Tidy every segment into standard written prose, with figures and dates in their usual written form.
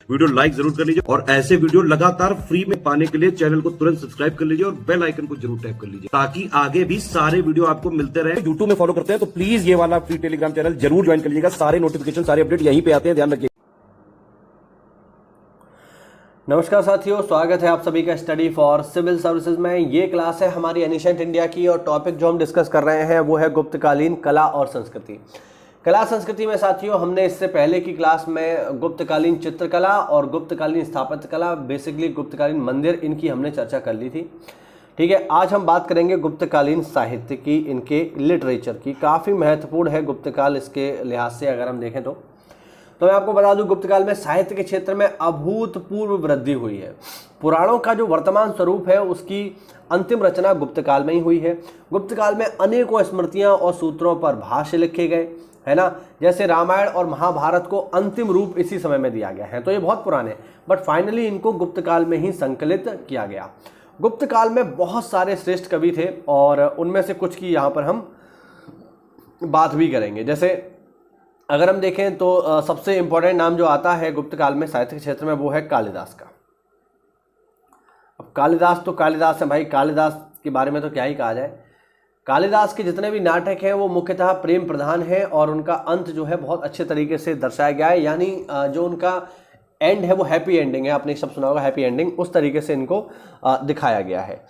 Video like जरूर कर लीजिए और ऐसे वीडियो लगातार फ्री में पाने के लिए चैनल को तुरंत सब्सक्राइब कर लीजिए और बेल आइकन को जरूर टैप कर लीजिए ताकि आगे भी सारे वीडियो आपको मिलते रहे। यूट्यूब में फॉलो करते हैं तो प्लीज ये वाला फ्री टेलीग्राम चैनल जरूर ज्वाइन कर लीजिएगा। सारे नोटिफिकेशन सारे अपडेट यहीं पे आते हैं, ध्यान रखिए। नमस्कार साथियों, स्वागत है आप सभी का स्टडी फॉर सिविल सर्विसेज में। ये क्लास है हमारी एनिशेंट इंडिया की और टॉपिक जो हम डिस्कस कर रहे हैं वो है गुप्तकालीन कला और संस्कृति। कला संस्कृति में साथियों हमने इससे पहले की क्लास में गुप्तकालीन चित्रकला और गुप्तकालीन स्थापत्य कला, बेसिकली गुप्तकालीन मंदिर, इनकी हमने चर्चा कर ली थी। ठीक है, आज हम बात करेंगे गुप्तकालीन साहित्य की, इनके लिटरेचर की। काफ़ी महत्वपूर्ण है गुप्तकाल इसके लिहाज से अगर हम देखें तो मैं आपको बता दूं गुप्तकाल में साहित्य के क्षेत्र में अभूतपूर्व वृद्धि हुई है। पुराणों का जो वर्तमान स्वरूप है उसकी अंतिम रचना गुप्तकाल में ही हुई है। गुप्तकाल में अनेकों स्मृतियां और सूत्रों पर भाष्य लिखे गए, है ना। जैसे रामायण और महाभारत को अंतिम रूप इसी समय में दिया गया है, तो ये बहुत पुराने, बट फाइनली इनको गुप्तकाल में ही संकलित किया गया। गुप्तकाल में बहुत सारे श्रेष्ठ कवि थे और उनमें से कुछ की यहाँ पर हम बात भी करेंगे। जैसे अगर हम देखें तो सबसे इंपॉर्टेंट नाम जो आता है गुप्तकाल में साहित्य के क्षेत्र में वो है कालिदास का। अब कालिदास तो कालिदास है भाई, कालिदास के बारे में तो क्या ही कहा जाए। कालिदास के जितने भी नाटक हैं वो मुख्यतः प्रेम प्रधान है और उनका अंत जो है बहुत अच्छे तरीके से दर्शाया गया है, यानी जो उनका एंड है वो हैप्पी एंडिंग है। आपने सब सुना होगा हैप्पी एंडिंग, उस तरीके से इनको दिखाया गया है।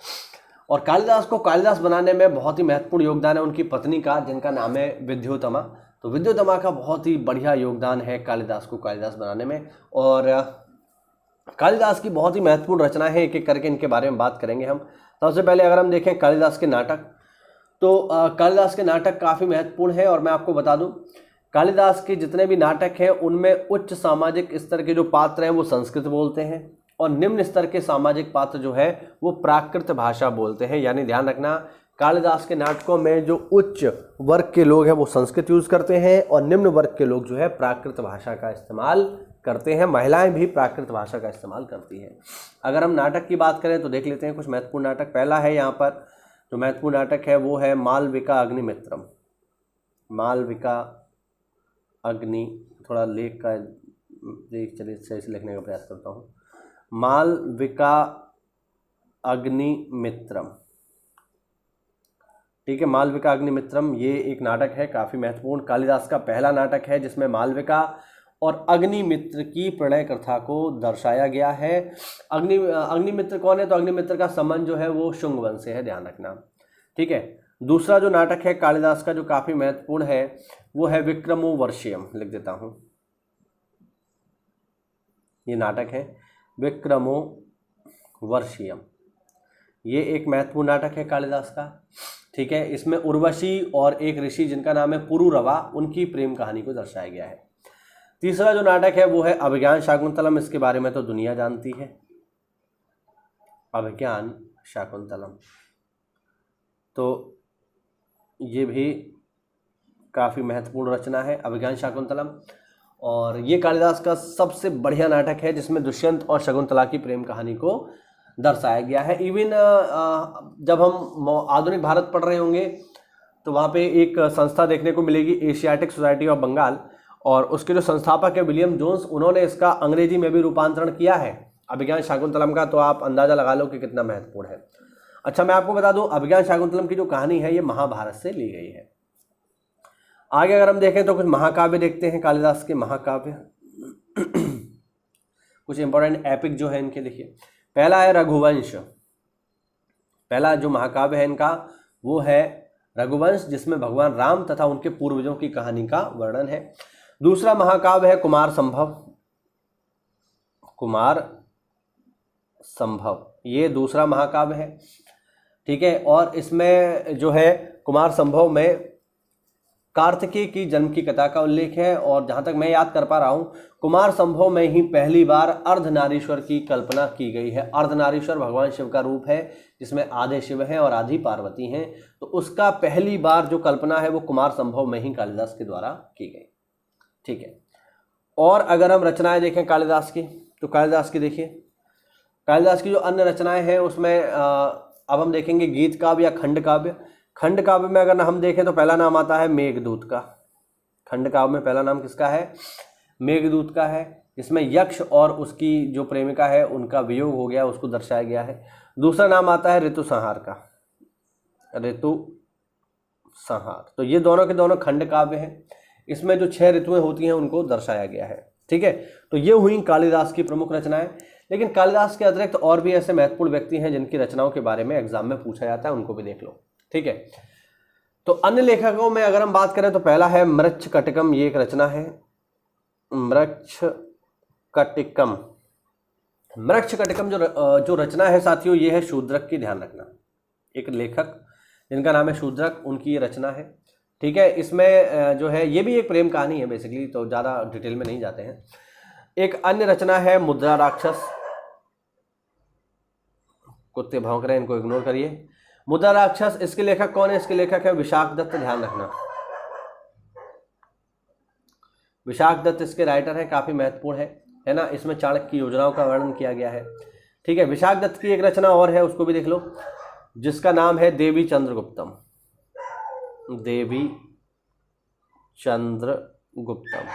और कालिदास को कालिदास बनाने में बहुत ही महत्वपूर्ण योगदान है उनकी पत्नी का, जिनका नाम है विद्योतमा। तो विद्योतमा का बहुत ही बढ़िया योगदान है कालिदास को कालिदास बनाने में। और कालिदास की बहुत ही महत्वपूर्ण रचना है, एक एक करके इनके बारे में बात करेंगे हम। सबसे पहले अगर हम देखें कालिदास के नाटक, तो कालिदास के नाटक काफ़ी महत्वपूर्ण है। और मैं आपको बता दूं कालिदास के जितने भी नाटक हैं उनमें उच्च सामाजिक स्तर के जो पात्र हैं वो संस्कृत बोलते हैं और निम्न स्तर के सामाजिक पात्र जो है वो प्राकृत भाषा बोलते हैं। यानी ध्यान रखना, कालिदास के नाटकों में जो उच्च वर्ग के लोग हैं वो संस्कृत यूज़ करते हैं और निम्न वर्ग के लोग जो है प्राकृत भाषा का इस्तेमाल करते हैं। महिलाएं भी प्राकृत भाषा का इस्तेमाल करती हैं। अगर हम नाटक की बात करें तो देख लेते हैं कुछ महत्वपूर्ण नाटक। पहला है यहाँ पर जो महत्वपूर्ण नाटक है वो है मालविका अग्निमित्रम। मालविका अग्नि, थोड़ा लेख का चलिए सही से लिखने का प्रयास करता हूँ। मालविका अग्निमित्रम, ठीक है, मालविका अग्निमित्रम ये एक नाटक है काफ़ी महत्वपूर्ण। कालिदास का पहला नाटक है जिसमें मालविका और अग्निमित्र की प्रणय कथा को दर्शाया गया है। अग्निमित्र कौन है? तो अग्निमित्र का संबंध जो है वो शुंग वंश से है, ध्यान रखना। ठीक है, दूसरा जो नाटक है कालिदास का जो काफ़ी महत्वपूर्ण है वो है विक्रमोर्वशीयम। लिख देता हूँ, ये नाटक है विक्रमोर्वशीयम। ये एक महत्वपूर्ण नाटक है कालिदास का। ठीक है, इसमें उर्वशी और एक ऋषि जिनका नाम है पुरुरवा, उनकी प्रेम कहानी को दर्शाया गया है। तीसरा जो नाटक है वो है अभिज्ञान शाकुंतलम। इसके बारे में तो दुनिया जानती है, अभिज्ञान शाकुंतलम, तो ये भी काफ़ी महत्वपूर्ण रचना है अभिज्ञान शाकुंतलम। और ये कालिदास का सबसे बढ़िया नाटक है जिसमें दुष्यंत और शकुंतला की प्रेम कहानी को दर्शाया गया है। इवन जब हम आधुनिक भारत पढ़ रहे होंगे तो वहाँ पे एक संस्था देखने को मिलेगी, एशियाटिक सोसाइटी ऑफ बंगाल, और उसके जो संस्थापक है विलियम जोन्स, उन्होंने इसका अंग्रेजी में भी रूपांतरण किया है अभिज्ञान शाकुंतलम का। तो आप अंदाज़ा लगा लो कि कितना महत्वपूर्ण है। अच्छा, मैं आपको बता दूं अभिज्ञान शाकुंतलम की जो कहानी है ये महाभारत से ली गई है। आगे अगर हम देखें तो कुछ महाकाव्य देखते हैं कालिदास के महाकाव्य। कुछ इंपॉर्टेंट एपिक जो है इनके, देखिए पहला है रघुवंश। पहला जो महाकाव्य है इनका वो है रघुवंश, जिसमें भगवान राम तथा उनके पूर्वजों की कहानी का वर्णन है। दूसरा महाकाव्य है कुमार संभव। कुमार संभव ये दूसरा महाकाव्य है। ठीक है, और इसमें जो है कुमार संभव में कार्तिकेय की जन्म की कथा का उल्लेख है। और जहाँ तक मैं याद कर पा रहा हूँ कुमार संभव में ही पहली बार अर्धनारीश्वर की कल्पना की गई है। अर्धनारीश्वर भगवान शिव का रूप है जिसमें आधे शिव हैं और आधी पार्वती हैं, तो उसका पहली बार जो कल्पना है वो कुमार संभव में ही कालिदास के द्वारा की गई। ठीक है, और अगर हम रचनाएं देखें कालिदास की तो कालिदास की देखिए, कालिदास की जो अन्य रचनाएं हैं उसमें अब हम देखेंगे गीत काव्य या खंड काव्य। खंड काव्य में अगर हम देखें तो पहला नाम आता है मेघदूत का। खंड काव्य में पहला नाम किसका है? मेघदूत का है। इसमें यक्ष और उसकी जो प्रेमिका है उनका वियोग हो गया, उसको दर्शाया गया है। दूसरा नाम आता है ऋतु संहार का, ऋतु संहार। तो ये दोनों के दोनों खंड काव्य हैं, इसमें जो 6 ऋतुएं होती हैं उनको दर्शाया गया है। ठीक है, तो ये हुई कालिदास की प्रमुख रचनाएं। लेकिन कालिदास के अतिरिक्त और भी ऐसे महत्वपूर्ण व्यक्ति हैं जिनकी रचनाओं के बारे में एग्जाम में पूछा जाता है, उनको भी देख लो। ठीक है, तो अन्य लेखकों में अगर हम बात करें तो पहला है मृच्छकटिकम, ये एक रचना है मृच्छकटिकम। मृच्छकटिकम जो रचना है साथियों, ये है शूद्रक की, ध्यान रखना। एक लेखक जिनका नाम है शूद्रक, उनकी ये रचना है। ठीक है, इसमें जो है ये भी एक प्रेम कहानी है बेसिकली, तो ज़्यादा डिटेल में नहीं जाते हैं। एक अन्य रचना है मुद्रा राक्षस, कुत्ते भौंक रहे हैं, इनको इग्नोर करिए। मुद्रा राक्षस, इसके लेखक कौन है? इसके लेखक है विशाख दत्त, ध्यान रखना। विशाख दत्त इसके राइटर हैं, काफी महत्वपूर्ण है ना। इसमें चाणक्य की योजनाओं का वर्णन किया गया है। ठीक है, विशाख दत्त की एक रचना और है, उसको भी देख लो, जिसका नाम है देवी चंद्रगुप्तम, देवी चंद्रगुप्तम।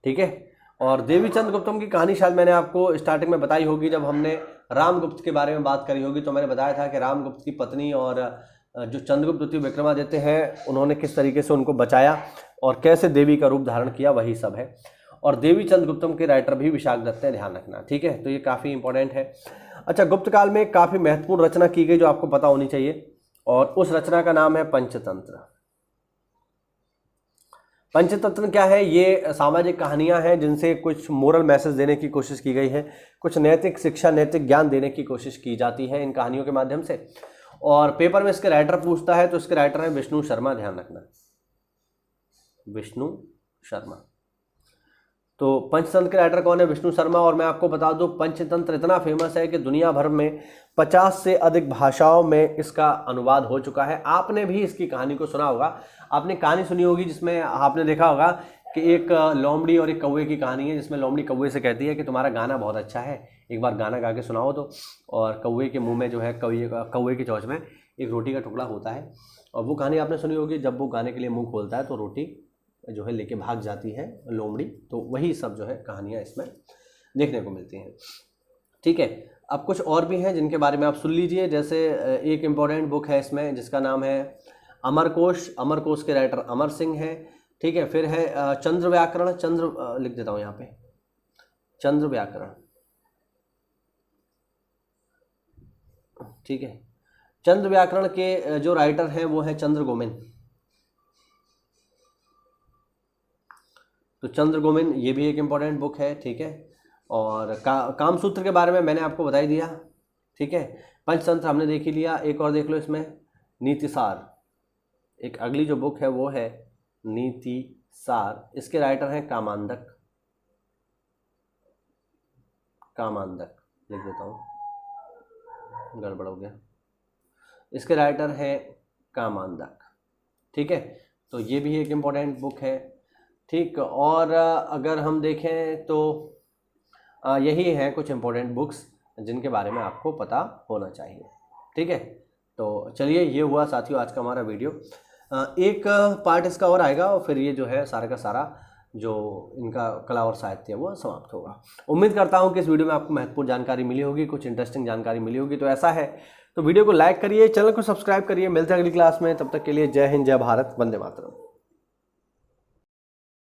ठीक है, और देवी चंद्रगुप्तम की कहानी शायद मैंने आपको स्टार्टिंग में बताई होगी, जब हमने रामगुप्त के बारे में बात करी होगी, तो मैंने बताया था कि रामगुप्त की पत्नी और जो चंद्रगुप्त द्वितीय विक्रमादित्य हैं, उन्होंने किस तरीके से उनको बचाया और कैसे देवी का रूप धारण किया, वही सब है। और देवी चंद्रगुप्तम के राइटर भी विशाख दत्त है, ध्यान रखना। ठीक है, तो ये काफ़ी इंपॉर्टेंट है। अच्छा, गुप्त काल में काफ़ी महत्वपूर्ण रचना की गई जो आपको पता होनी चाहिए, और उस रचना का नाम है पंचतंत्र। पंचतंत्र क्या है? ये सामाजिक कहानियां हैं जिनसे कुछ मोरल मैसेज देने की कोशिश की गई है, कुछ नैतिक शिक्षा, नैतिक ज्ञान देने की कोशिश की जाती है इन कहानियों के माध्यम से। और पेपर में इसके राइटर पूछता है, तो इसके राइटर है विष्णु शर्मा, ध्यान रखना, विष्णु शर्मा। तो पंचतंत्र के राइटर कौन है? विष्णु शर्मा। और मैं आपको बता दूं, पंचतंत्र इतना फेमस है कि दुनिया भर में 50 से अधिक भाषाओं में इसका अनुवाद हो चुका है। आपने भी इसकी कहानी को सुना होगा, आपने कहानी सुनी होगी जिसमें आपने देखा होगा कि एक लोमड़ी और एक कौवे की कहानी है, जिसमें लोमड़ी कौवे से कहती है कि तुम्हारा गाना बहुत अच्छा है, एक बार गाना गा के सुनाओ तो। और कौवे के मुंह में जो है, कौवे की चोंच में एक रोटी का टुकड़ा होता है, और वो कहानी आपने सुनी होगी, जब वो गाने के लिए मुंह खोलता है तो रोटी जो है लेके भाग जाती है लोमड़ी। तो वही सब जो है कहानियाँ इसमें देखने को मिलती हैं। ठीक है, अब कुछ और भी हैं जिनके बारे में आप सुन लीजिए। जैसे एक इम्पॉर्टेंट बुक है इसमें जिसका नाम है अमरकोश, अमरकोश के राइटर अमर सिंह है। ठीक है, फिर है चंद्र व्याकरण, चंद्र लिख देता हूँ यहाँ पे, चंद्र व्याकरण। ठीक है, चंद्र व्याकरण के जो राइटर हैं वो है चंद्र गोमिन। तो चंद्र गोमिन ये भी एक इम्पॉर्टेंट बुक है। ठीक है, और कामसूत्र के बारे में मैंने आपको बता ही दिया। ठीक है, पंचतंत्र हमने देख ही लिया। एक और देख लो इसमें, नीतिसार, एक अगली जो बुक है वो है नीतिसार। इसके राइटर हैं कामांधक, कामांधक लिख देता हूँ, गड़बड़ हो गया। इसके राइटर हैं कामांधक। ठीक है, तो ये भी एक इम्पॉर्टेंट बुक है। ठीक, और अगर हम देखें तो यही हैं कुछ इम्पोर्टेंट बुक्स जिनके बारे में आपको पता होना चाहिए। ठीक है, तो चलिए, ये हुआ साथियों आज का हमारा वीडियो। एक पार्ट इसका और आएगा और फिर ये जो है सारा का सारा जो इनका कला और साहित्य है वो समाप्त होगा। उम्मीद करता हूँ कि इस वीडियो में आपको महत्वपूर्ण जानकारी मिली होगी, कुछ इंटरेस्टिंग जानकारी मिली होगी। तो ऐसा है तो वीडियो को लाइक करिए, चैनल को सब्सक्राइब करिए। मिलते हैं अगली क्लास में, तब तक के लिए जय हिंद, जय भारत, वंदे मातरम।